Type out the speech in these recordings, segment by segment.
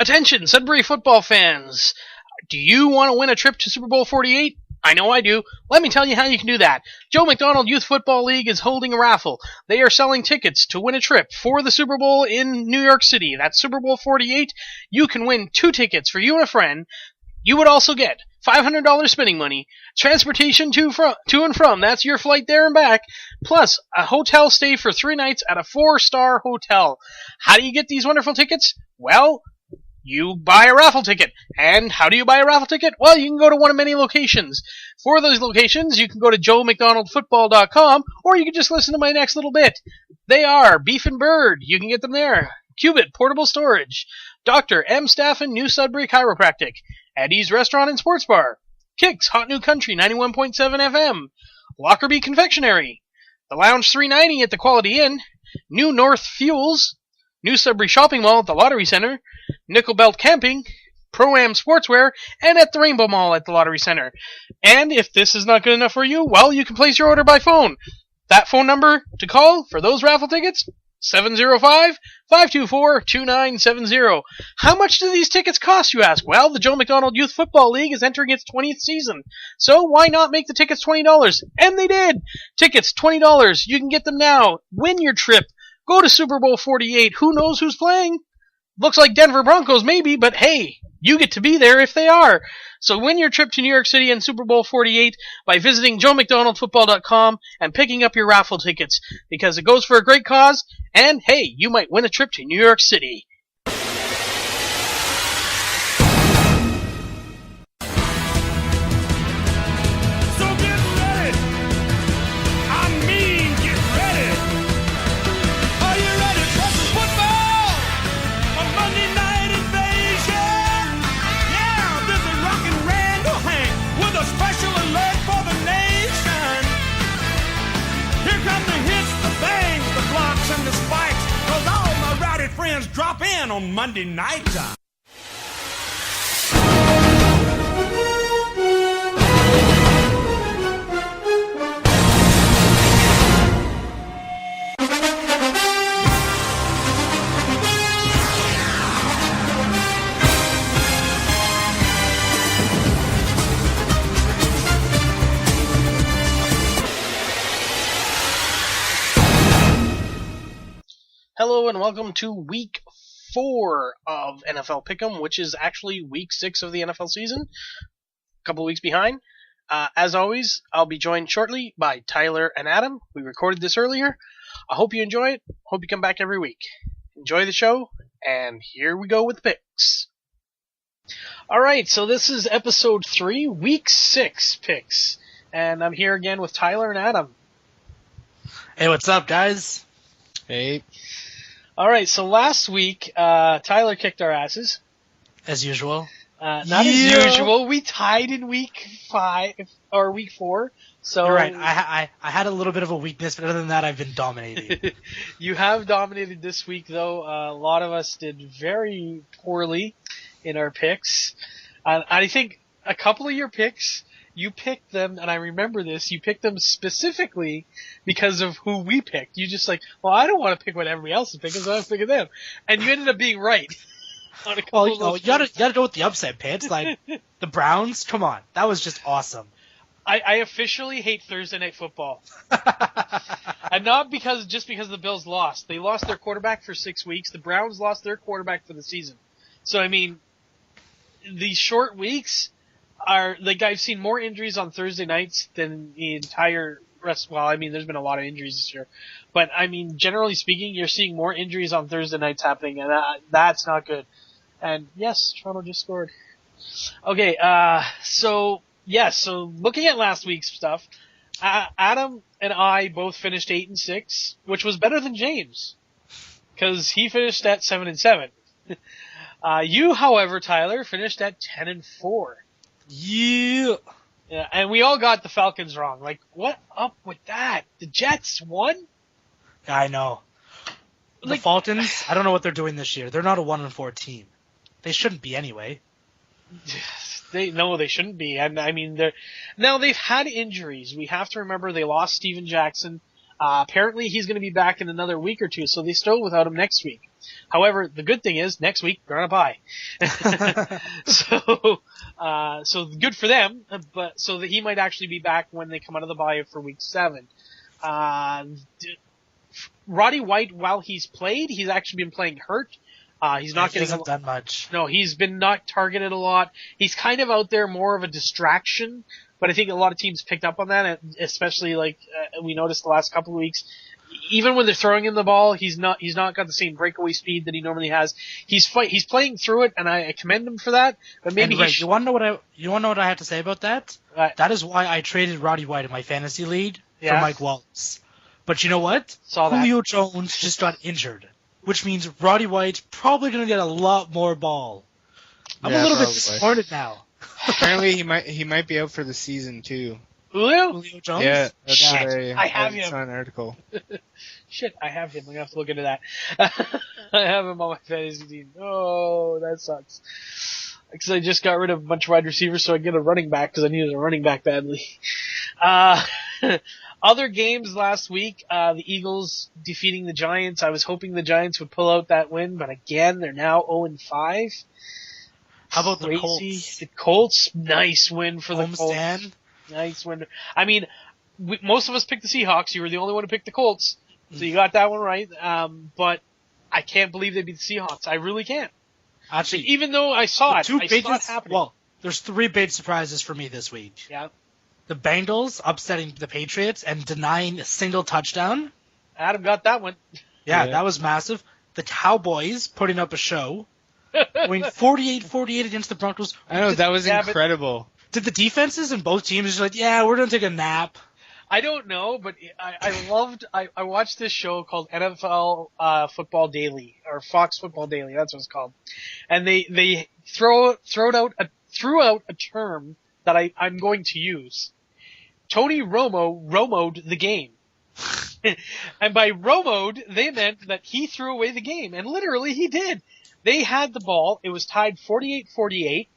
Attention, Sudbury football fans. Do you want to win a trip to Super Bowl 48? I know I do. Let me tell you how you can do that. Joe McDonald Youth Football League is holding a raffle. They are selling tickets to win a trip for the Super Bowl in New York City. That's Super Bowl 48. You can win 2 tickets for you and a friend. You would also get $500 spending money, transportation to and from, that's your flight there and back, plus a hotel stay for 3 nights at a 4-star hotel. How do you get these wonderful tickets? Well, you buy a raffle ticket. And how do you buy a raffle ticket? Well, you can go to one of many locations. For those locations, you can go to joemcdonaldfootball.com, or you can just listen to my next little bit. They are Beef and Bird. You can get them there. Cubit Portable Storage. Dr. M. Staffen New Sudbury Chiropractic. Eddie's Restaurant and Sports Bar. Kicks Hot New Country 91.7 FM. Lockerbie Confectionery. The Lounge 390 at the Quality Inn. New North Fuels. New Sudbury Shopping Mall at the Lottery Center. Nickel Belt Camping. Pro-Am Sportswear. And at the Rainbow Mall at the Lottery Center. And if this is not good enough for you, well, you can place your order by phone. That phone number to call for those raffle tickets? 705-524-2970. How much do these tickets cost, you ask? Well, the Joe McDonald Youth Football League is entering its 20th season. So why not make the tickets $20? And they did! Tickets, $20. You can get them now. Win your trip. Go to Super Bowl 48. Who knows who's playing? Looks like Denver Broncos maybe, but hey, you get to be there if they are. So win your trip to New York City and Super Bowl 48 by visiting joemcdonaldfootball.com and picking up your raffle tickets, because it goes for a great cause, and hey, you might win a trip to New York City. Drop in on Monday night. Hello and welcome to Week 4 of NFL Pick'em, which is actually Week 6 of the NFL season. A couple weeks behind. As always, I'll be joined shortly by Tyler and Adam. We recorded this earlier. I hope you enjoy it. Hope you come back every week. Enjoy the show, and here we go with the picks. Alright, so this is episode 3, Week 6 picks. And I'm here again with Tyler and Adam. Hey, what's up, guys? Hey. Alright, so last week, Tyler kicked our asses. As usual. As usual. We tied in week 5, or week 4. So you're right. I had a little bit of a weakness, but other than that, I've been dominating. You have dominated this week, though. A lot of us did very poorly in our picks. I think a couple of your picks, you picked them, and I remember this, you picked them specifically because of who we picked. You just like, well, I don't want to pick what everybody else is picking, so I'm picking them. And you ended up being right. On a couple well, you gotta go with the upset picks. Like, the Browns, come on. That was just awesome. I officially hate Thursday Night Football. And not just because the Bills lost. They lost their quarterback for 6 weeks. The Browns lost their quarterback for the season. So, I mean, these short weeks are, like, I've seen more injuries on Thursday nights than the entire rest. Well, I mean, there's been a lot of injuries this year. But, I mean, generally speaking, you're seeing more injuries on Thursday nights happening, and that's not good. And, yes, Toronto just scored. Okay, so looking at last week's stuff, Adam and I both finished 8-6, which was better than James, because he finished at 7-7. You, however, Tyler, finished at 10-4. Yeah, and we all got the Falcons wrong. Like, what up with that? The Jets won? I know. The Falcons, I don't know what they're doing this year. They're not a 1-4 team. They shouldn't be anyway. They shouldn't be. And I mean, they've had injuries. We have to remember they lost Steven Jackson. Apparently he's going to be back in another week or two, so they still without him next week. However, the good thing is next week they're on a bye, so good for them. But so that he might actually be back when they come out of the bye for week 7. Roddy White, while he's played, he's actually been playing hurt. He's not He hasn't done much. No, he's been not targeted a lot. He's kind of out there more of a distraction, but I think a lot of teams picked up on that, especially we noticed the last couple of weeks. Even when they're throwing him the ball, he's not got the same breakaway speed that he normally has. He's playing through it, and I commend him for that. But maybe you want to know what I have to say about that? That is why I traded Roddy White in my fantasy league for Mike Wallace. But you know what? Julio Jones just got injured, which means Roddy White's probably going to get a lot more ball. I'm a little bit disappointed now. Apparently, he might be out for the season too. Julio Jones? Yeah, that's Shit, I have him. Saw an article. Shit, I have him. I'm gonna have to look into that. I have him on my fantasy team. Oh, that sucks. Because I just got rid of a bunch of wide receivers, so I get a running back because I needed a running back badly. Other games last week, the Eagles defeating the Giants. I was hoping the Giants would pull out that win, but again, they're now 0-5. How about Crazy. the Colts? The Colts, nice win for the Colts. Nice win. I mean, most of us picked the Seahawks. You were the only one who picked the Colts, so you got that one right. But I can't believe they beat the Seahawks. I really can't. Actually, even though I saw it happening. Well, there's 3 big surprises for me this week. Yeah. The Bengals upsetting the Patriots and denying a single touchdown. Adam got that one. Yeah, that was massive. The Cowboys putting up a show. Winning 48-48 against the Broncos. I know, that was incredible. Did the defenses in both teams just we're going to take a nap? I don't know, but I watched this show called NFL Football Daily, or Fox Football Daily, that's what it's called. And they threw out a term that I'm going to use. Tony Romo'd the game. And by Romo'd, they meant that he threw away the game. And literally he did. They had the ball. It was tied 48-48.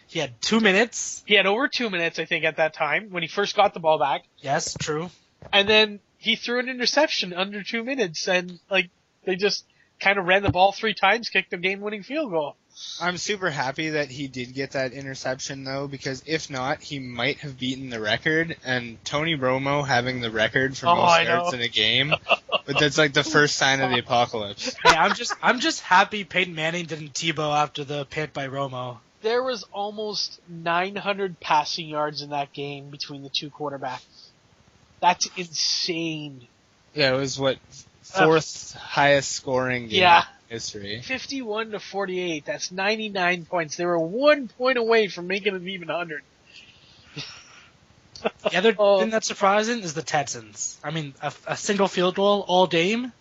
He had 2 minutes. He had over 2 minutes, I think, at that time, when he first got the ball back. Yes, true. And then he threw an interception under 2 minutes, and they just kind of ran the ball 3 times, kicked the game-winning field goal. I'm super happy that he did get that interception, though, because if not, he might have beaten the record, and Tony Romo having the record for most yards in a game, but that's the first sign of the apocalypse. Hey, I'm just happy Peyton Manning didn't Tebow after the pick by Romo. There was almost 900 passing yards in that game between the 2 quarterbacks. That's insane. Yeah, it was, 4th highest scoring game in history. 51-48. That's 99 points. They were 1 point away from making it even 100. The other thing that's surprising is the Texans. I mean, a single field goal all game?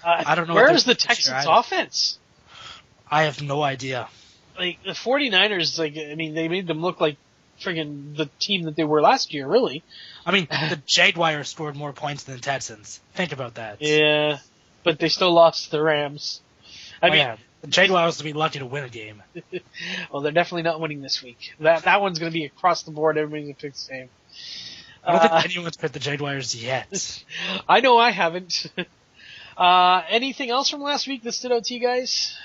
I don't know. Where is the Texans' offense? I have no idea. The 49ers, they made them look like friggin' the team that they were last year, really. I mean, the Jaguars scored more points than the Texans. Think about that. Yeah, but they still lost to the Rams. The Jaguars will be lucky to win a game. Well, they're definitely not winning this week. That one's going to be across the board. Everybody's going to pick the same. I don't think anyone's picked the Jaguars yet. I know I haven't. Anything else from last week that stood out to you guys?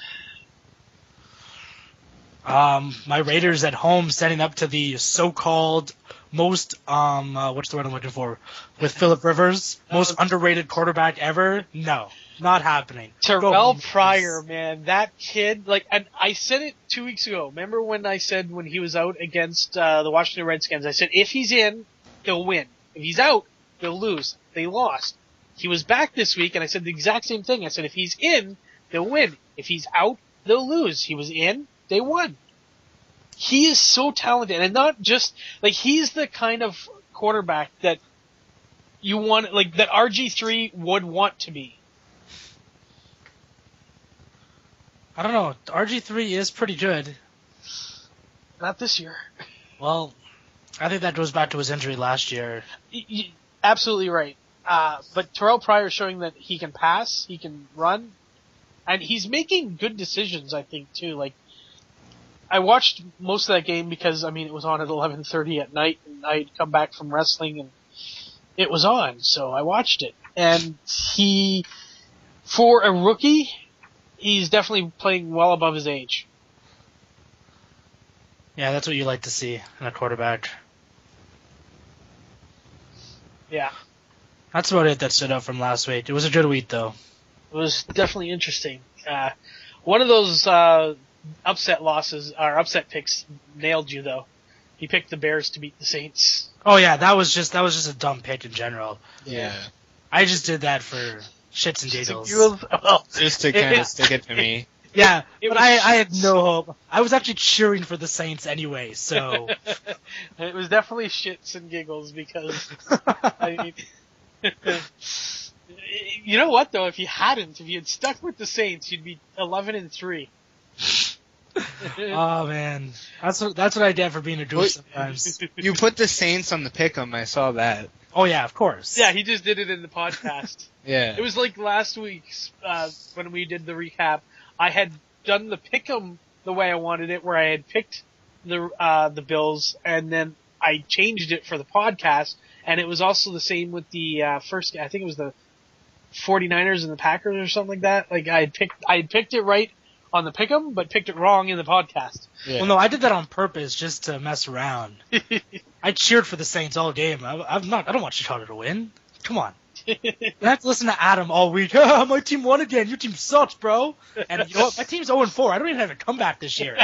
My Raiders at home setting up to the so-called most, what's the word I'm looking for? With Phillip Rivers, most underrated quarterback ever? No, not happening. Terrell Pryor, man, that kid, and I said it 2 weeks ago. Remember when I said when he was out against the Washington Redskins, I said if he's in, they'll win. If he's out, they'll lose. They lost. He was back this week, and I said the exact same thing. I said if he's in, they'll win. If he's out, they'll lose. He was in. They won. He is so talented, and not just he's the kind of quarterback that you want, that RG3 would want to be. I don't know. RG3 is pretty good. Not this year. Well, I think that goes back to his injury last year. Absolutely right. But Terrell Pryor is showing that he can pass, he can run, and he's making good decisions, I think, too. I watched most of that game because, it was on at 11:30 at night, and I'd come back from wrestling, and it was on, so I watched it. And For a rookie, he's definitely playing well above his age. Yeah, that's what you like to see in a quarterback. Yeah. That's about it that stood out from last week. It was a good week, though. It was definitely interesting. One of those upset losses, or upset picks, nailed you, though. He picked the Bears to beat the Saints. Oh, yeah, that was just a dumb pick in general. Yeah. I just did that for shits and giggles. Just to kind of stick it to me. Yeah, but I had no hope. I was actually cheering for the Saints anyway, so... It was definitely shits and giggles because, I mean... You know what, though? If you had stuck with the Saints, you'd be 11-3. Oh, man. That's what I get for being a goof sometimes. You put the Saints on the pick'em, I saw that. Oh, yeah, of course. Yeah, he just did it in the podcast. Yeah. It was like last week's, when we did the recap. I had done the pick'em the way I wanted it, where I had picked the Bills, and then I changed it for the podcast, and it was also the same with the first. I think it was the 49ers and the Packers or something like that. Like I had picked it right on the pick'em, but picked it wrong in the podcast. Yeah. Well, no, I did that on purpose just to mess around. I cheered for the Saints all game. I don't want Chicago to win. Come on. I have to listen to Adam all week. My team won again. Your team sucks, bro. And you know what? My team's 0-4. I don't even have a comeback this year.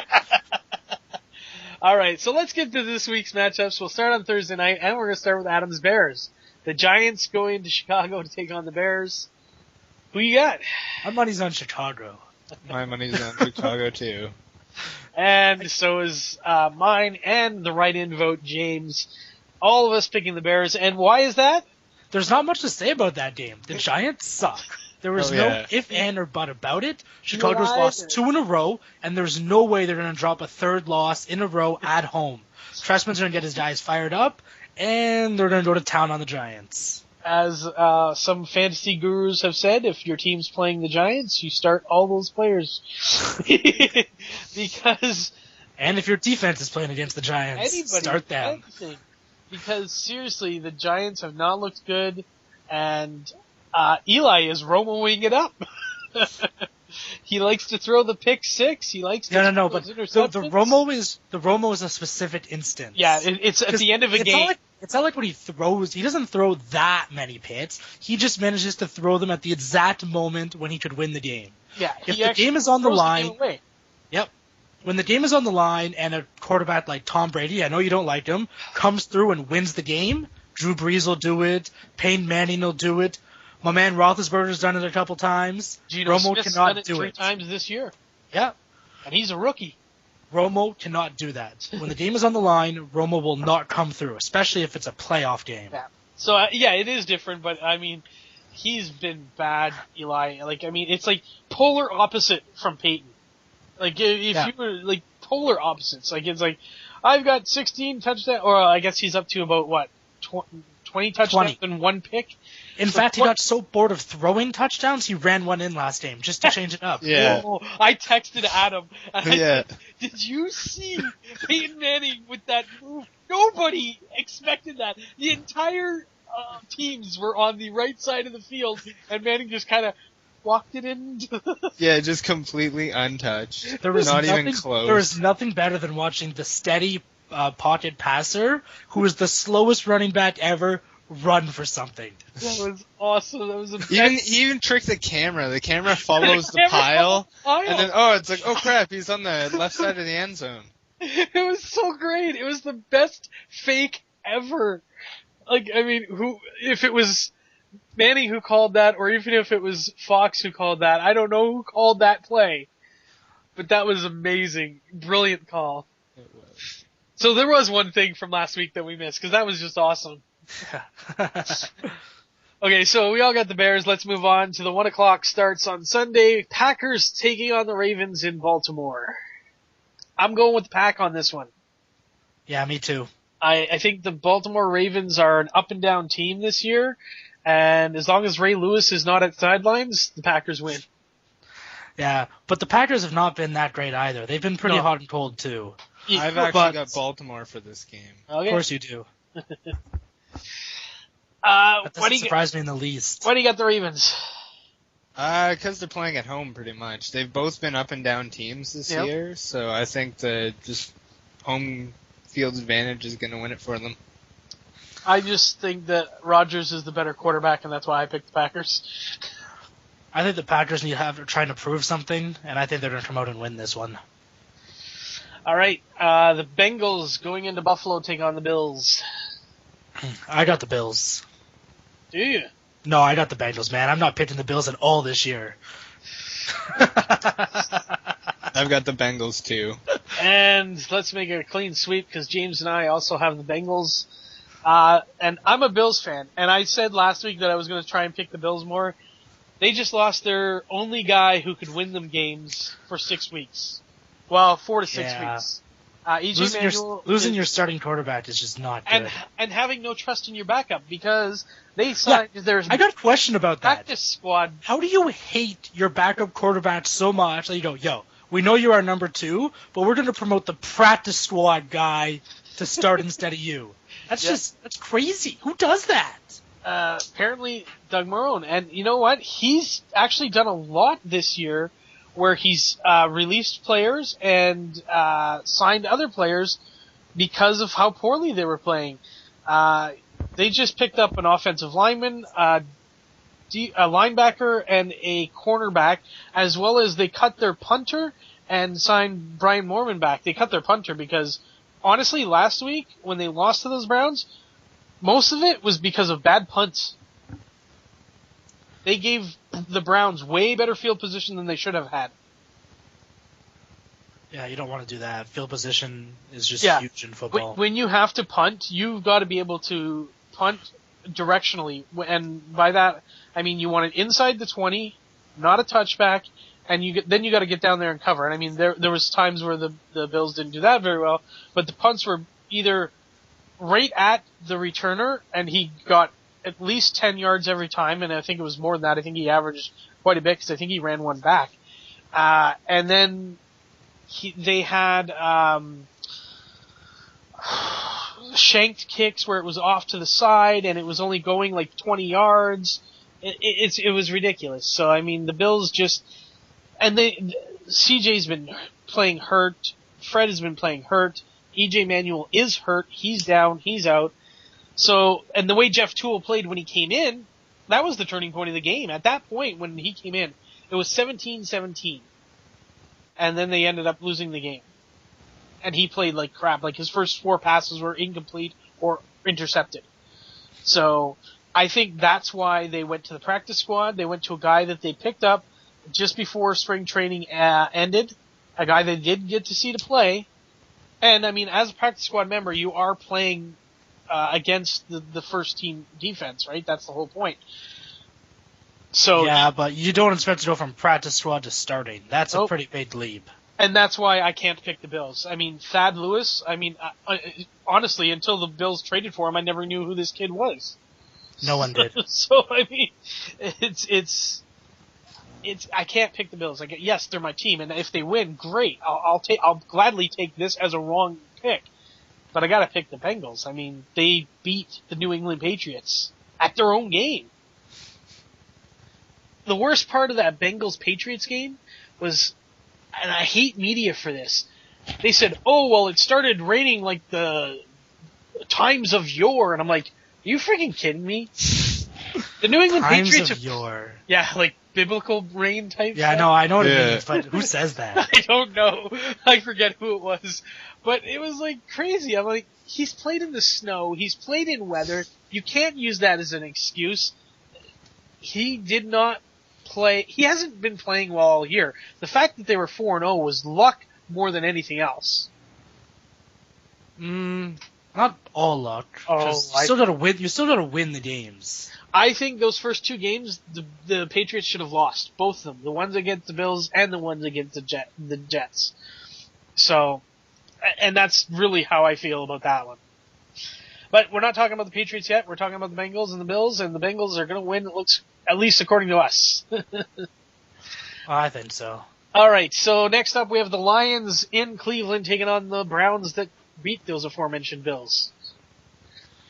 All right, so let's get to this week's matchups. We'll start on Thursday night, and we're going to start with Adam's Bears. The Giants going to Chicago to take on the Bears. Who you got? My money's on Chicago. My money's on Chicago, too. And so is mine and the write-in vote, James. All of us picking the Bears. And why is that? There's not much to say about that game. The Giants suck. There was no if, and, or but about it. Chicago's lost 2 in a row, and there's no way they're going to drop a third loss in a row at home. Trestman's going to get his guys fired up, and they're going to go to town on the Giants. As some fantasy gurus have said, if your team's playing the Giants, you start all those players. Because... And if your defense is playing against the Giants, start them. Anything. Because, seriously, the Giants have not looked good, and Eli is Romo-ing it up. He likes to throw the pick six. He likes to no, but the Romo is a specific instance. Yeah, it's at the end of a game. It's not like when he throws, he doesn't throw that many picks. He just manages to throw them at the exact moment when he could win the game. Yeah, if the game is on the line, yep. When the game is on the line and a quarterback like Tom Brady, I know you don't like him, comes through and wins the game, Drew Brees will do it, Peyton Manning will do it, my man Roethlisberger's done it a couple times. Geno Romo Smith's cannot done it do 3 it. times this year. Yeah. And he's a rookie. Romo cannot do that. When the game is on the line, Romo will not come through, especially if it's a playoff game. Yeah. So, it is different, but, I mean, he's been bad, Eli. Like, I mean, it's like polar opposite from Peyton. Like, if you were, like, polar opposites. Like, it's like, I've got 16 touchdowns, or I guess he's up to about, what, 20 touchdowns and 1 pick? In fact, he got so bored of throwing touchdowns, he ran one in last game, just to change it up. Yeah. Oh, I texted Adam, and I said, did you see Peyton Manning with that move? Nobody expected that. The entire teams were on the right side of the field, and Manning just kind of walked it in. Yeah, just completely untouched. There was not nothing, even close. There was nothing better than watching the steady pocket passer, who is the slowest running back ever, run for something. That was awesome. That was he even tricked the camera. The camera follows the pile, and then it's like, oh crap, he's on the left side of the end zone. It was so great. It was the best fake ever. Like, I mean, if it was Manning who called that, or even if it was Fox who called that, I don't know who called that play, but that was amazing. Brilliant call. It was. So there was one thing from last week that we missed, because that was just awesome. Okay, so we all got the Bears. Let's move on to the 1 o'clock starts on Sunday. Packers taking on the Ravens in Baltimore. I'm going with the Pack on this one. Yeah, me too. I think the Baltimore Ravens are an up and down team this year, and as long as Ray Lewis is not at sidelines, the Packers win. Yeah, but the Packers have not been that great either. They've been pretty hot and cold too. I've actually got Baltimore for this game. Okay. Of course you do. That doesn't surprise me in the least. Why do you got the Ravens? Because they're playing at home pretty much. They've both been up and down teams this year, so I think the just home field advantage is going to win it for them. I just think that Rodgers is the better quarterback, and that's why I picked the Packers. I think the Packers need to trying to prove something, and I think they're going to come out and win this one. All right, the Bengals going into Buffalo take on the Bills. I got the Bills. Do you? No, I got the Bengals, man. I'm not picking the Bills at all this year. I've got the Bengals, too. And let's make it a clean sweep, because James and I also have the Bengals. And I'm a Bills fan, and I said last week that I was going to try and pick the Bills more. They just lost their only guy who could win them games for 6 weeks. Well, 4 to 6 weeks. Losing your starting quarterback is just not good. And having no trust in your backup, because they signed their I got a question about that. Practice squad. How do you hate your backup quarterback so much that you go, yo, we know you're our number 2, but we're going to promote the practice squad guy to start instead of you? That's crazy. Who does that? Apparently Doug Marrone. And you know what? He's actually done a lot this year where he's released players and signed other players because of how poorly they were playing. They just picked up an offensive lineman, a linebacker, and a cornerback, as well as they cut their punter and signed Brian Moorman back. They cut their punter because, honestly, last week when they lost to those Browns, most of it was because of bad punts. They gave the Browns way better field position than they should have had. Yeah, you don't want to do that. Field position is just huge in football. When you have to punt, you've got to be able to punt directionally. And by that, I mean you want it inside the 20, not a touchback, and then you got to get down there and cover. And I mean, there was times where the Bills didn't do that very well, but the punts were either right at the returner, and he got at least 10 yards every time, and I think it was more than that. I think he averaged quite a bit because I think he ran one back. And then they had shanked kicks where it was off to the side and it was only going like 20 yards. It was ridiculous. So, I mean, the Bills just... And CJ's been playing hurt. Fred has been playing hurt. EJ Manuel is hurt. He's down. He's out. So, and the way Jeff Toole played when he came in, that was the turning point of the game. At that point, when he came in, it was 17-17. And then they ended up losing the game. And he played like crap. Like, his first 4 passes were incomplete or intercepted. So, I think that's why they went to the practice squad. They went to a guy that they picked up just before spring training ended. A guy they did get to see to play. And, I mean, as a practice squad member, you are playing against the first team defense, right? That's the whole point. So yeah, but you don't expect to go from practice squad to starting. That's a pretty big leap. And that's why I can't pick the Bills. I mean, Thad Lewis, honestly, until the Bills traded for him, I never knew who this kid was. No one did. So, I mean, it's I can't pick the Bills. Yes, they're my team, and if they win, great. I'll gladly take this as a wrong pick. But I gotta pick the Bengals. I mean, they beat the New England Patriots at their own game. The worst part of that Bengals-Patriots game was, and I hate media for this, they said, oh, well, it started raining like the times of yore. And I'm like, are you freaking kidding me? The New England Patriots of yore. Yeah, like biblical rain type stuff. No, I know what it means, but who says that? I don't know. I forget who it was. But it was like crazy. I'm like, he's played in the snow. He's played in weather. You can't use that as an excuse. He did not play. He hasn't been playing well all year. The fact that they were 4-0 was luck more than anything else. Not all luck. You still gotta win. You still gotta win the games. I think those first 2 games, the Patriots should have lost. Both of them. The ones against the Bills and the ones against the Jets. So, and that's really how I feel about that one. But we're not talking about the Patriots yet. We're talking about the Bengals and the Bills, and the Bengals are going to win, it looks, at least according to us. I think so. All right, so next up we have the Lions in Cleveland taking on the Browns that beat those aforementioned Bills.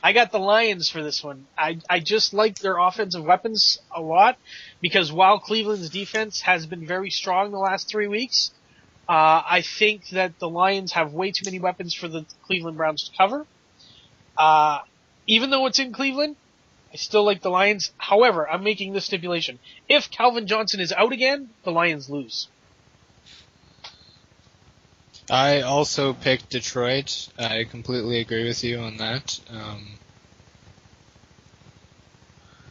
I got the Lions for this one. I just like their offensive weapons a lot because while Cleveland's defense has been very strong the last 3 weeks, I think that the Lions have way too many weapons for the Cleveland Browns to cover. Even though it's in Cleveland, I still like the Lions. However, I'm making this stipulation. If Calvin Johnson is out again, the Lions lose. I also picked Detroit. I completely agree with you on that.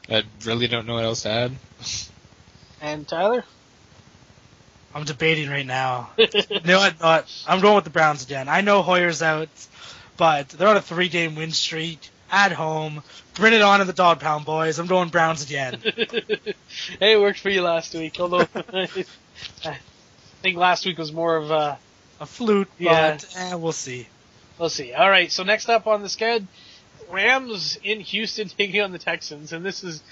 I really don't know what else to add. And Tyler? I'm debating right now. No, I'm going with the Browns again. I know Hoyer's out, but they're on a 3-game win streak at home. Bring it on in the dog pound, boys. I'm going Browns again. Hey, it worked for you last week. Although I think last week was more of a flute, but we'll see. We'll see. All right, so next up on the schedule, Rams in Houston taking on the Texans, and this is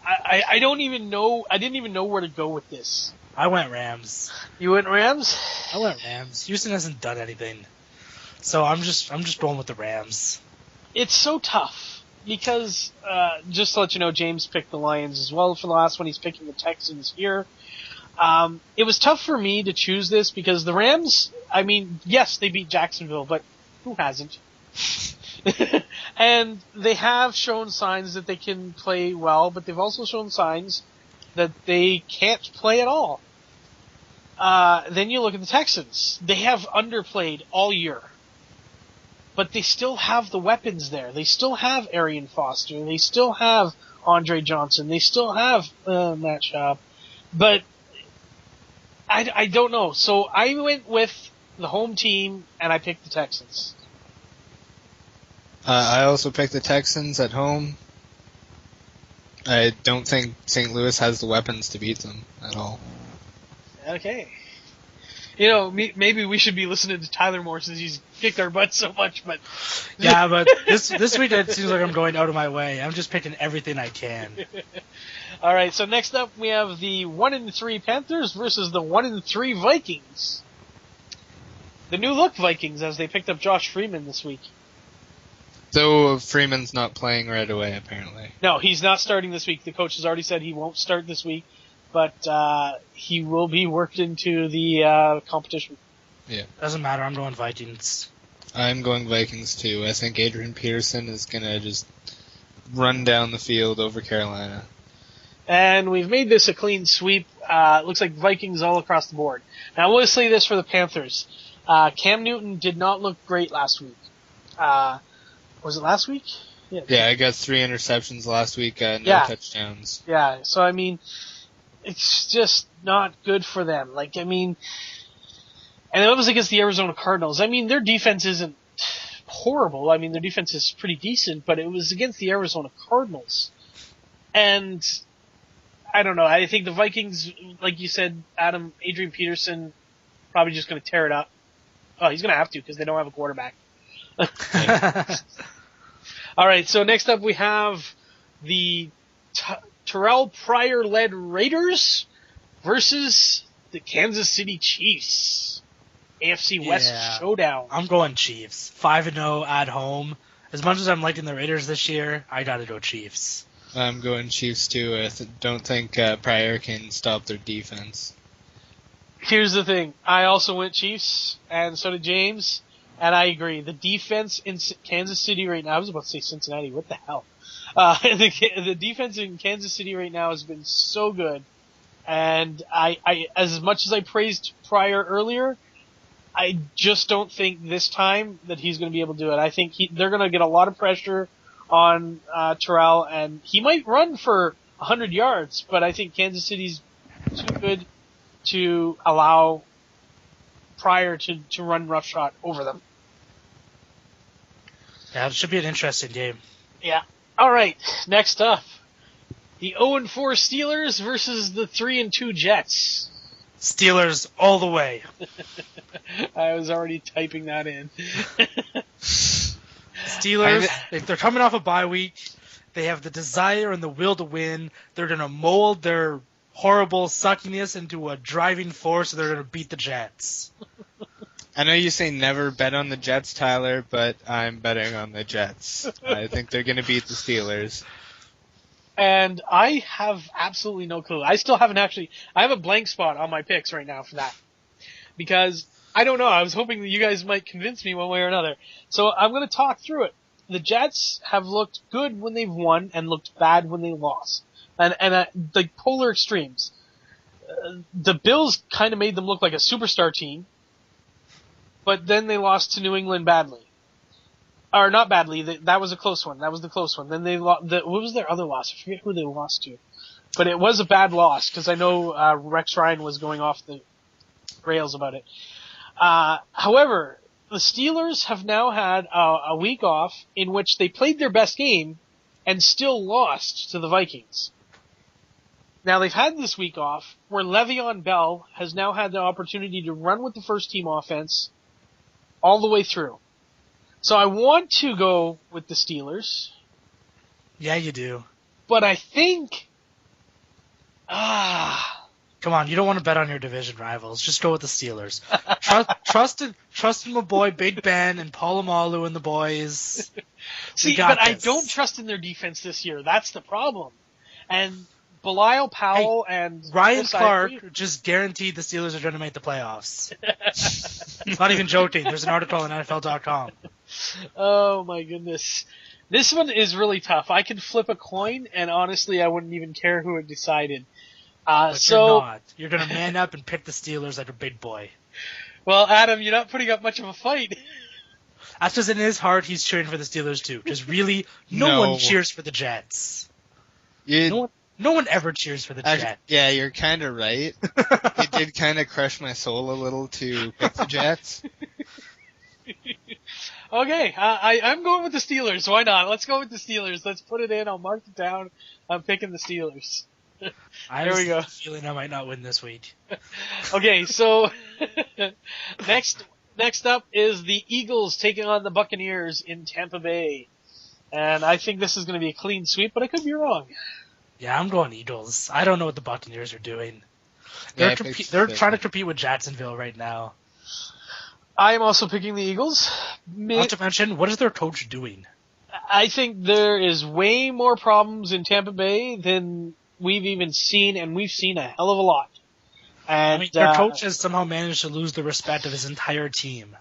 I don't even know. I didn't even know where to go with this. I went Rams. You went Rams? I went Rams. Houston hasn't done anything, so I'm just going with the Rams. It's so tough because just to let you know, James picked the Lions as well for the last one. He's picking the Texans here. It was tough for me to choose this because the Rams, I mean, yes, they beat Jacksonville, but who hasn't? And they have shown signs that they can play well, but they've also shown signs that they can't play at all. Then you look at the Texans. They have underplayed all year. But they still have the weapons there. They still have Arian Foster. They still have Andre Johnson. They still have Matt Schaub. But I don't know. So I went with the home team, and I picked the Texans. I also picked the Texans at home. I don't think St. Louis has the weapons to beat them at all. Okay. You know, maybe we should be listening to Tyler more since he's kicked our butts so much, but... Yeah, but this week it seems like I'm going out of my way. I'm just picking everything I can. All right, so next up we have the 1-3 Panthers versus the 1-3 Vikings. The new look Vikings, as they picked up Josh Freeman this week. So Freeman's not playing right away, apparently. No, he's not starting this week. The coach has already said he won't start this week, but he will be worked into the competition. Yeah. Doesn't matter. I'm going Vikings. I'm going Vikings, too. I think Adrian Peterson is going to just run down the field over Carolina. And we've made this a clean sweep. Looks like Vikings all across the board. Now, I will say this for the Panthers. Cam Newton did not look great last week. Was it last week? Yeah, I got 3 interceptions last week, no touchdowns. Yeah, so I mean, it's just not good for them. Like, I mean, and it was against the Arizona Cardinals. I mean, their defense isn't horrible. I mean, their defense is pretty decent, but it was against the Arizona Cardinals. And I don't know. I think the Vikings, like you said, Adam, Adrian Peterson, probably just going to tear it up. Oh, he's going to have to because they don't have a quarterback. All right, so next up we have the Terrell Pryor-led Raiders versus the Kansas City Chiefs. AFC West showdown. I'm going Chiefs. 5-0 at home. As much as I'm liking the Raiders this year, I gotta go Chiefs. I'm going Chiefs too. I don't think Pryor can stop their defense. Here's the thing. I also went Chiefs, and so did James. And I agree. The defense in Kansas City right now, I was about to say Cincinnati, what the hell? The defense in Kansas City right now has been so good. And I as much as I praised Pryor earlier, I just don't think this time that he's going to be able to do it. I think they're going to get a lot of pressure on Terrell, and he might run for 100 yards, but I think Kansas City's too good to allow Pryor to run roughshod over them. Yeah, it should be an interesting game. Yeah. All right. Next up, the 0-4 Steelers versus the 3-2 Jets. Steelers all the way. I was already typing that in. Steelers, they're coming off a bye week. They have the desire and the will to win. They're going to mold their horrible suckiness into a driving force, and they're going to beat the Jets. I know you say never bet on the Jets, Tyler, but I'm betting on the Jets. I think they're going to beat the Steelers. And I have absolutely no clue. I still haven't I have a blank spot on my picks right now for that. Because, I don't know, I was hoping that you guys might convince me one way or another. So I'm going to talk through it. The Jets have looked good when they've won and looked bad when they lost. And like polar extremes. The Bills kind of made them look like a superstar team, but then they lost to New England badly. Or not badly, that was a close one. That was the close one. Then they lost, what was their other loss? I forget who they lost to. But it was a bad loss, because I know Rex Ryan was going off the rails about it. However, the Steelers have now had a week off in which they played their best game and still lost to the Vikings. Now they've had this week off where Le'Veon Bell has now had the opportunity to run with the first team offense all the way through. So I want to go with the Steelers. Yeah, you do. But I think... Come on, you don't want to bet on your division rivals. Just go with the Steelers. Trust in my boy Big Ben and Polamalu and the boys. See, but I don't trust in their defense this year. That's the problem. And Belial Powell and Ryan Clark just guaranteed the Steelers are going to make the playoffs. Not even joking. There's an article on NFL.com. Oh my goodness. This one is really tough. I could flip a coin, and honestly, I wouldn't even care who it decided. But you're not. You're going to man up and pick the Steelers like a big boy. Well, Adam, you're not putting up much of a fight. That's just in his heart, he's cheering for the Steelers too. Just really, no one cheers for the Jets. No one ever cheers for the Jets. Yeah, you're kind of right. It did kind of crush my soul a little to pick the Jets. Okay, I'm going with the Steelers. Why not? Let's go with the Steelers. Let's put it in. I'll mark it down. I'm picking the Steelers. There we go. I have a feeling I might not win this week. Okay, so next up is the Eagles taking on the Buccaneers in Tampa Bay. And I think this is going to be a clean sweep, but I could be wrong. Yeah, I'm going Eagles. I don't know what the Buccaneers are doing. They're trying to compete with Jacksonville right now. I am also picking the Eagles. Not to mention, what is their coach doing? I think there is way more problems in Tampa Bay than we've even seen, and we've seen a hell of a lot. And, I mean, their coach has somehow managed to lose the respect of his entire team.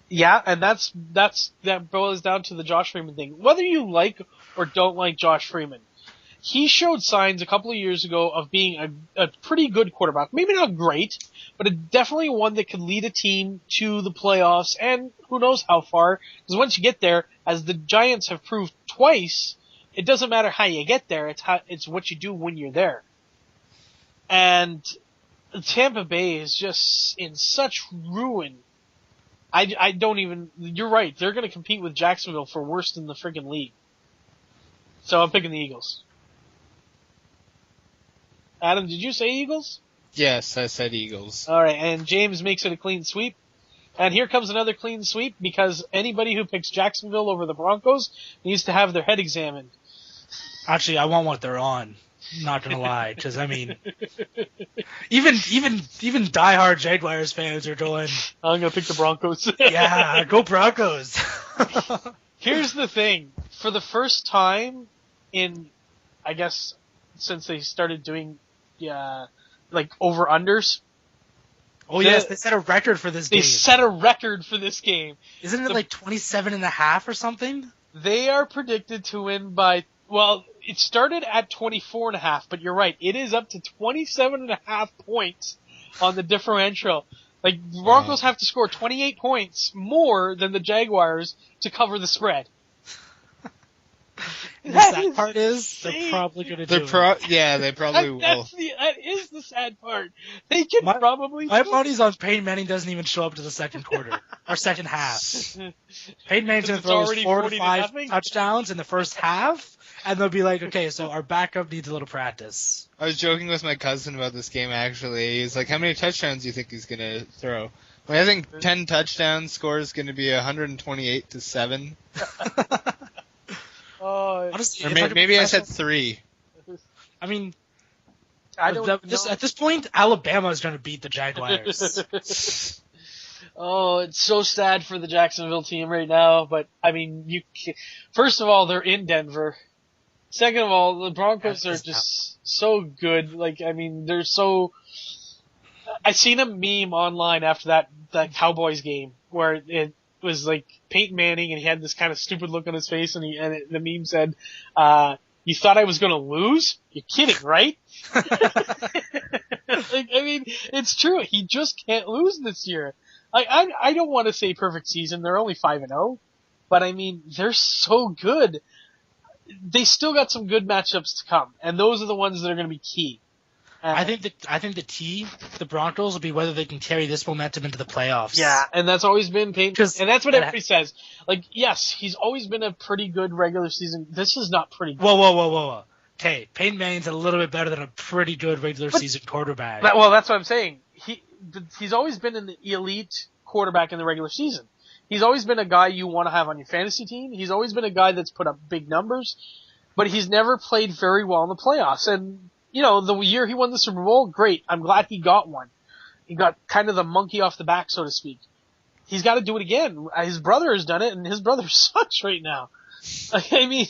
Yeah, and that boils down to the Josh Freeman thing. Whether you like or don't like Josh Freeman, he showed signs a couple of years ago of being a pretty good quarterback. Maybe not great, but definitely one that could lead a team to the playoffs, and who knows how far. Because once you get there, as the Giants have proved twice, it doesn't matter how you get there, it's what you do when you're there. And Tampa Bay is just in such ruin. I don't even, you're right, they're going to compete with Jacksonville for worst in the friggin' league. So I'm picking the Eagles. Adam, did you say Eagles? Yes, I said Eagles. Alright, and James makes it a clean sweep. And here comes another clean sweep, because anybody who picks Jacksonville over the Broncos needs to have their head examined. Actually, I want what they're on. Not gonna lie, because I mean, even diehard Jaguars fans are going, I'm gonna pick the Broncos. Yeah, go Broncos. Here's the thing. For the first time in, I guess, since they started doing, like over-unders. Oh yes, they set a record for this game. They set a record for this game. Isn't it like 27.5 or something? They are predicted to win by, well, it started at 24.5, but you're right, it is up to 27.5 points on the differential. Like, the Broncos have to score 28 points more than the Jaguars to cover the spread. The sad part is they're probably going to do it. Yeah, they probably will. That is the sad part. They can probably. My money's on Peyton Manning doesn't even show up to the second quarter or second half. Peyton Manning's going to throw 4 to 5 touchdowns in the first half, and they'll be like, okay, so our backup needs a little practice. I was joking with my cousin about this game, actually. He's like, how many touchdowns do you think he's going to throw? Well, I think 10 touchdowns score is going to be 128-7. Honestly, or maybe I said 3. I mean, I don't know. At this point, Alabama is going to beat the Jaguars. Oh, it's so sad for the Jacksonville team right now. But I mean, first of all, they're in Denver. Second of all, the Broncos are just so good. Like, I mean, they're so. I seen a meme online after that Cowboys game where it was like Peyton Manning and he had this kind of stupid look on his face and the meme said, "You thought I was going to lose? You're kidding, right?" Like, I mean, it's true. He just can't lose this year. I don't want to say perfect season. They're only 5-0, but I mean, they're so good. They still got some good matchups to come, and those are the ones that are going to be key. I think the Broncos will be whether they can carry this momentum into the playoffs. Yeah, and that's always been Peyton, and that's what everybody says. Like, yes, he's always been a pretty good regular season. This is not pretty good. Whoa. Okay, Peyton Manning's a little bit better than a pretty good regular season quarterback. That's what I'm saying. He's always been an elite quarterback in the regular season. He's always been a guy you want to have on your fantasy team. He's always been a guy that's put up big numbers, but he's never played very well in the playoffs. And, you know, the year he won the Super Bowl, great. I'm glad he got one. He got kind of the monkey off the back, so to speak. He's got to do it again. His brother has done it, and his brother sucks right now. I mean,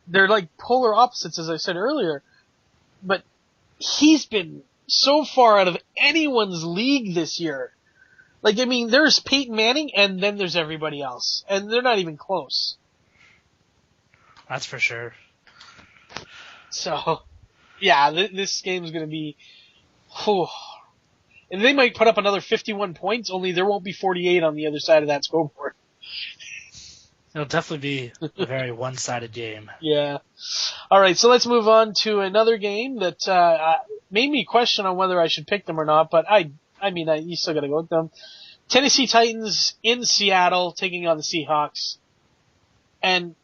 they're like polar opposites, as I said earlier. But he's been so far out of anyone's league this year. Like, I mean, there's Peyton Manning, and then there's everybody else. And they're not even close. That's for sure. So, yeah, this game's going to be... And they might put up another 51 points, only there won't be 48 on the other side of that scoreboard. It'll definitely be a very one-sided game. Yeah. All right, so let's move on to another game that made me question on whether I should pick them or not, but you still got to go with them. Tennessee Titans in Seattle taking on the Seahawks. And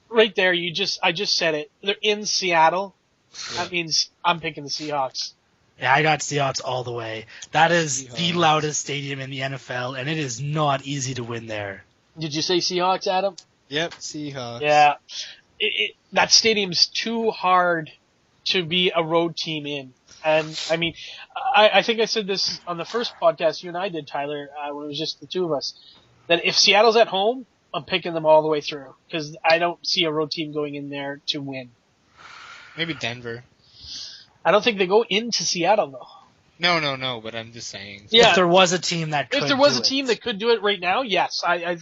right there, I just said it. They're in Seattle. That means I'm picking the Seahawks. Yeah, I got Seahawks all the way. That is the loudest stadium in the NFL, and it is not easy to win there. Did you say Seahawks, Adam? Yep, Seahawks. Yeah. That stadium's too hard to be a road team in. And, I mean, I think I said this on the first podcast you and I did, Tyler, when it was just the two of us, that if Seattle's at home, I'm picking them all the way through. Because I don't see a road team going in there to win. Maybe Denver. I don't think they go into Seattle, though. No, but I'm just saying. Yeah. If there was a team that could do it. If there was a team that could do it right now, yes. I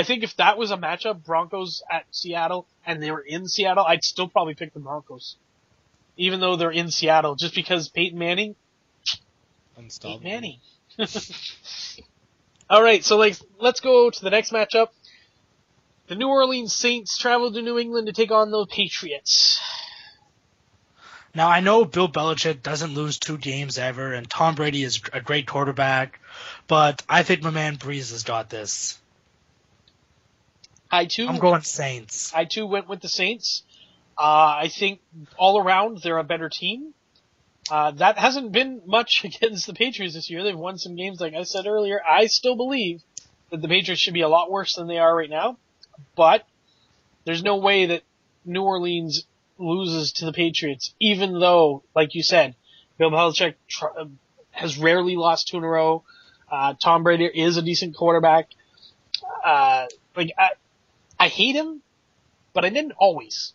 think if that was a matchup, Broncos at Seattle, and they were in Seattle, I'd still probably pick the Broncos. Even though they're in Seattle, just because Peyton Manning. Unstoppable. Peyton Manning. All right, so let's go to the next matchup. The New Orleans Saints travel to New England to take on the Patriots. Now, I know Bill Belichick doesn't lose 2 games ever, and Tom Brady is a great quarterback, but I think my man Breeze has got this. I'm going Saints. I, too, went with the Saints. I think all around they're a better team. That hasn't been much against the Patriots this year. They've won some games, like I said earlier. I still believe that the Patriots should be a lot worse than they are right now, but there's no way that New Orleans loses to the Patriots, even though, like you said, Bill Belichick has rarely lost 2 in a row. Tom Brady is a decent quarterback. I hate him, but I didn't always.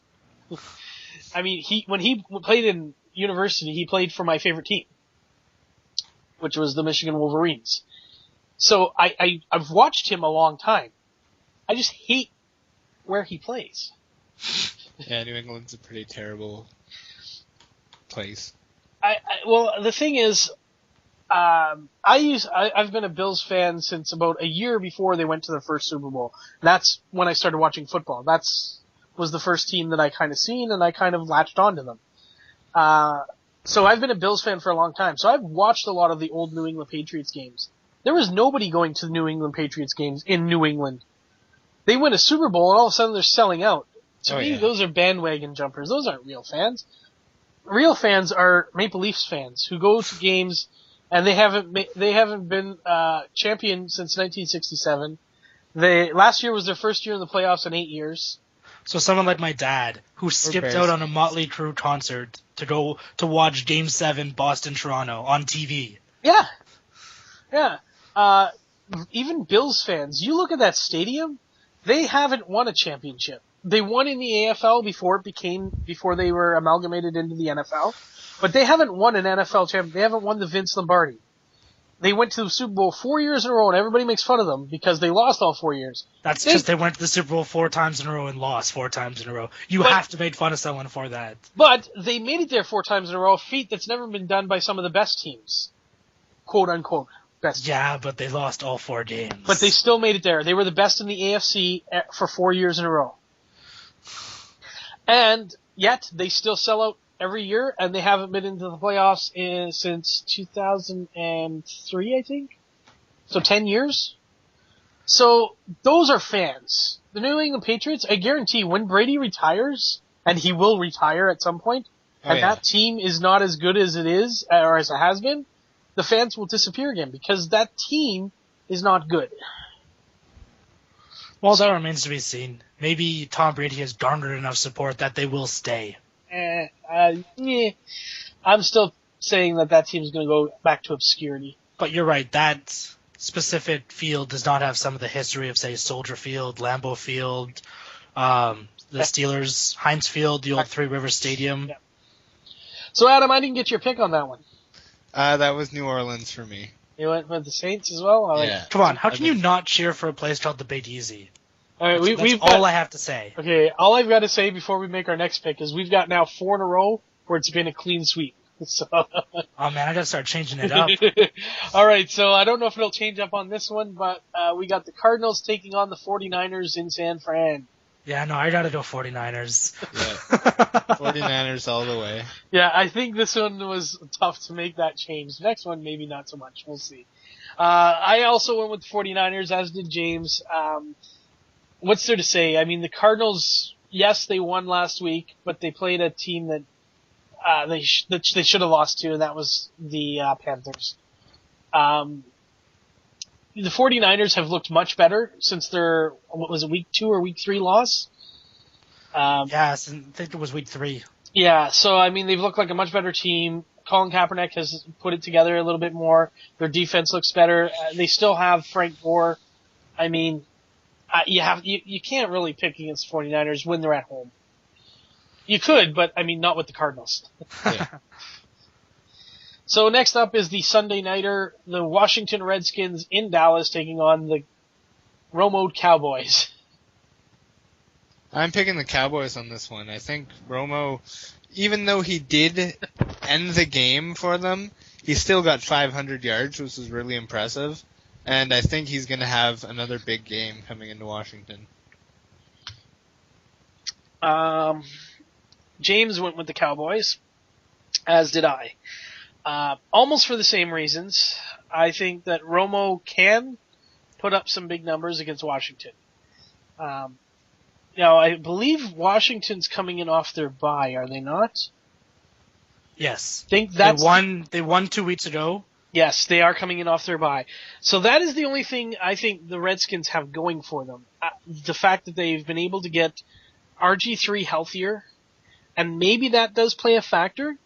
I mean, when he played in university, he played for my favorite team, which was the Michigan Wolverines. So I've watched him a long time. I just hate where he plays. Yeah, New England's a pretty terrible place. Well, the thing is, I've been a Bills fan since about a year before they went to their first Super Bowl. That's when I started watching football. Was the first team that I kind of seen, and I kind of latched onto them. So I've been a Bills fan for a long time. So I've watched a lot of the old New England Patriots games. There was nobody going to the New England Patriots games in New England. They win a Super Bowl, and all of a sudden they're selling out. To me, those are bandwagon jumpers. Those aren't real fans. Real fans are Maple Leafs fans who go to games, and they haven't been champion since 1967. Last year was their first year in the playoffs in 8 years. So someone like my dad, who skipped out on a Motley Crue concert to go to watch Game 7 Boston-Toronto on TV. Yeah. Yeah. even Bills fans, you look at that stadium, they haven't won a championship. They won in the AFL before they were amalgamated into the NFL, but they haven't won an NFL championship. They haven't won the Vince Lombardi. They went to the Super Bowl 4 years in a row, and everybody makes fun of them because they lost all 4 years. That's because they went to the Super Bowl 4 times in a row and lost 4 times in a row. You have to make fun of someone for that. But they made it there 4 times in a row, a feat that's never been done by some of the best teams. Quote unquote. Best. Yeah, but they lost all 4 games. But they still made it there. They were the best in the AFC for 4 years in a row. And yet, they still sell out every year, and they haven't been into the playoffs since 2003, I think. So 10 years. So those are fans. The New England Patriots, I guarantee when Brady retires, and he will retire at some point, that team is not as good as it is, or as it has been, the fans will disappear again because that team is not good. Well, that remains to be seen. Maybe Tom Brady has garnered enough support that they will stay. I'm still saying that team is going to go back to obscurity. But you're right, that specific field does not have some of the history of, say, Soldier Field, Lambeau Field, the Steelers, Heinz Field, the old Three Rivers Stadium. Yeah. So, Adam, I didn't get your pick on that one. That was New Orleans for me. You went with the Saints as well? Yeah. Come on, how can you not cheer for a place called the Big Easy? All right, that's all I have to say. Okay, all I've got to say before we make our next pick is we've got now 4 in a row where it's been a clean sweep. So. Oh man, I gotta start changing it up. All right, so I don't know if it'll change up on this one, but we got the Cardinals taking on the 49ers in San Fran. Yeah, no, I gotta go 49ers. Yeah, 49ers all the way. Yeah, I think this one was tough to make that change. The next one, maybe not so much. We'll see. I also went with the 49ers, as did James. What's there to say? I mean, the Cardinals, yes, they won last week, but they played a team that they should have lost to, and that was the Panthers. The 49ers have looked much better since their, what was it, week 2 or week 3 loss? Yes, I think it was week 3. Yeah, so, I mean, they've looked like a much better team. Colin Kaepernick has put it together a little bit more. Their defense looks better. They still have Frank Gore. I mean, you can't really pick against the 49ers when they're at home. You could, but, I mean, not with the Cardinals. Yeah. So next up is the Sunday Nighter, the Washington Redskins in Dallas taking on the Romo Cowboys. I'm picking the Cowboys on this one. I think Romo, even though he did end the game for them, he still got 500 yards, which is really impressive. And I think he's going to have another big game coming into Washington. James went with the Cowboys, as did I. Almost for the same reasons. I think that Romo can put up some big numbers against Washington. I believe Washington's coming in off their bye, are they not? Yes. Think that's they won 2 weeks ago. Yes, they are coming in off their bye. So that is the only thing I think the Redskins have going for them. The fact that they've been able to get RG3 healthier, and maybe that does play a factor.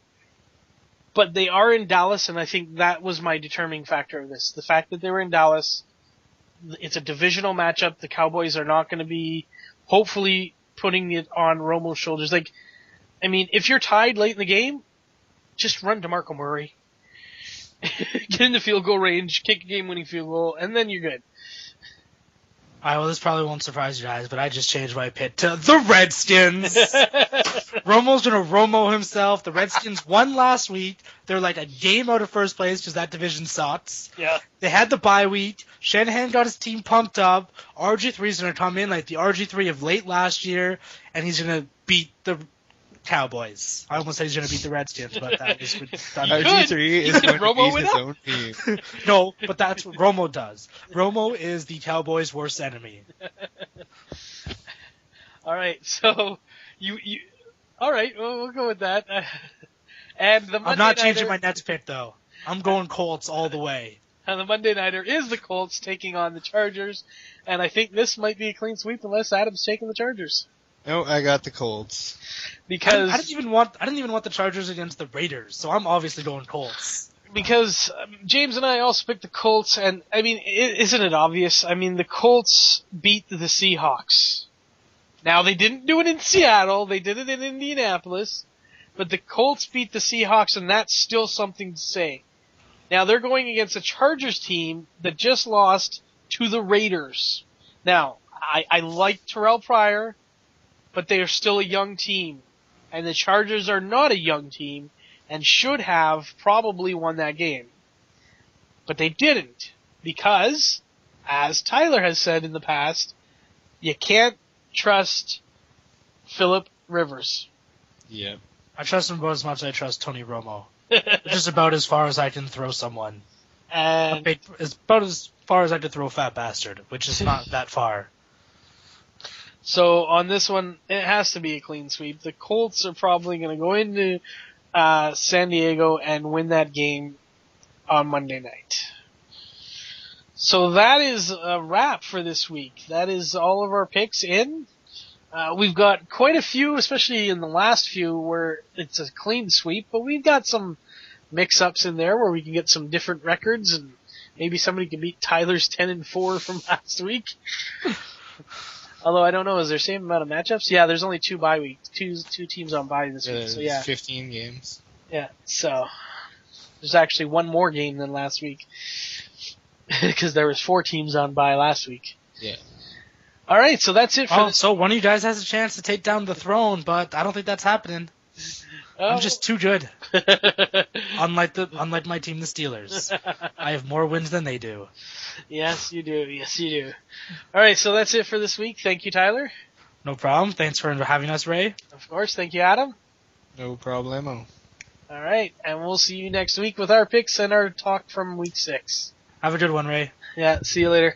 But they are in Dallas, and I think that was my determining factor of this. The fact that they were in Dallas, it's a divisional matchup. The Cowboys are not going to be, hopefully, putting it on Romo's shoulders. If you're tied late in the game, just run DeMarco Murray. Get in the field goal range, kick a game-winning field goal, and then you're good. Alright, well, this probably won't surprise you guys, but I just changed my pick to the Redskins. Romo's gonna Romo himself. The Redskins won last week. They're like a game out of first place because that division sucks. Yeah. They had the bye week. Shanahan got his team pumped up. RG3's gonna come in like the RG3 of late last year, and he's gonna beat the Cowboys. I almost said he's going to beat the Redskins, but that is RG3 is going to beat his own team. No, but that's what Romo does. Romo is the Cowboys' worst enemy. All right, so all right, well, we'll go with that. And the Monday I'm not changing my Nets pick though. I'm going Colts all the way. And the Monday Nighter is the Colts taking on the Chargers, and I think this might be a clean sweep unless Adam's taking the Chargers. No, I got the Colts. Because I didn't even want the Chargers against the Raiders, so I'm obviously going Colts. because James and I also picked the Colts, and I mean, isn't it obvious? I mean, the Colts beat the Seahawks. Now, they didn't do it in Seattle, they did it in Indianapolis, but the Colts beat the Seahawks, and that's still something to say. Now, they're going against a Chargers team that just lost to the Raiders. Now, I like Terrell Pryor, but they are still a young team, and the Chargers are not a young team, and should have probably won that game. But they didn't, because, as Tyler has said in the past, you can't trust Phillip Rivers. Yeah. I trust him about as much as I trust Tony Romo. Which is about as far as I can throw someone. And it's about as far as I could throw a fat bastard, which is not that far. So on this one, it has to be a clean sweep. The Colts are probably going to go into San Diego and win that game on Monday night. So that is a wrap for this week. That is all of our picks in. We've got quite a few, especially in the last few, where it's a clean sweep, but we've got some mix-ups in there where we can get some different records, and maybe somebody can beat Tyler's 10-4 from last week. Although I don't know, is there the same amount of matchups? Yeah, there's only 2 bye weeks, two teams on bye this week. So yeah, 15 games. Yeah, so there's actually one more game than last week because there was 4 teams on bye last week. Yeah. All right, so that's it for. So one of you guys has a chance to take down the throne, but I don't think that's happening. I'm just too good. Unlike my team, the Steelers, I have more wins than they do. Yes, you do. Yes, you do. All right, so that's it for this week. Thank you, Tyler. No problem. Thanks for having us, Ray. Of course. Thank you, Adam. No problemo. All right, and we'll see you next week with our picks and our talk from week 6. Have a good one, Ray. Yeah, see you later.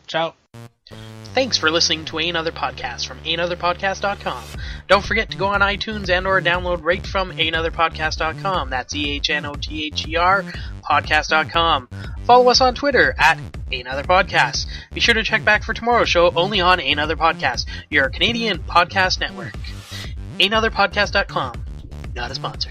Ciao. Thanks for listening to Ehnother Podcast from ehnotherpodcast.com. Don't forget to go on iTunes and or download right from ehnotherpodcast.com. That's EHNOTHER podcast.com. Follow us on Twitter at Ehnother Podcast. Be sure to check back for tomorrow's show only on Ehnother Podcast, your Canadian podcast network. ehnotherpodcast.com. Not a sponsor.